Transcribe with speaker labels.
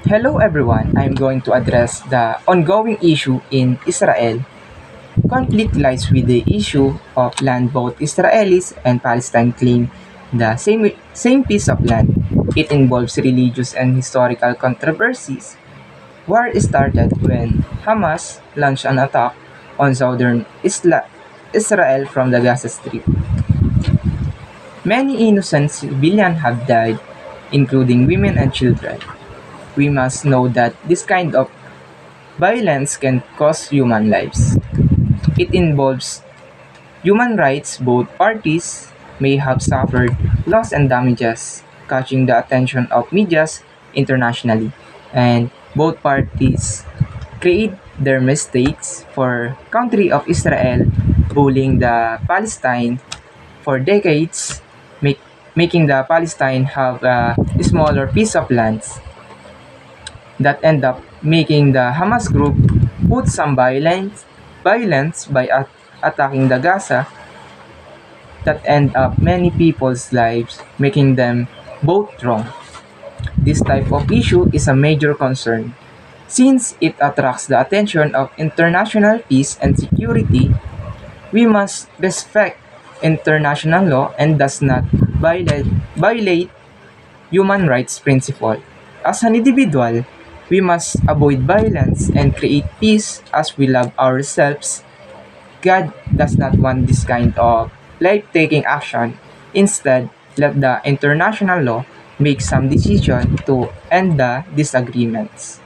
Speaker 1: Hello everyone, I'm going to address the ongoing issue in Israel. Conflict lies with the issue of land. Both Israelis and Palestine claim the same piece of land. It involves religious and historical controversies. War started when Hamas launched an attack on southern Israel from the Gaza Strip. Many innocent civilians have died, including women and children. We must know that this kind of violence can cost human lives. It involves human rights. Both parties may have suffered loss and damages, catching the attention of medias internationally. And both parties create their mistakes for country of Israel bullying the Palestine for decades, making the Palestine have a smaller piece of lands that end up making the Hamas group put some violence by attacking the Gaza that end up many people's lives, making them both wrong. This type of issue is a major concern since it attracts the attention of international peace and security. We must respect international law and does not violate human rights principle. As an individual, we must avoid violence and create peace as we love ourselves. God does not want this kind of life-taking action. Instead, let the international law make some decision to end the disagreements.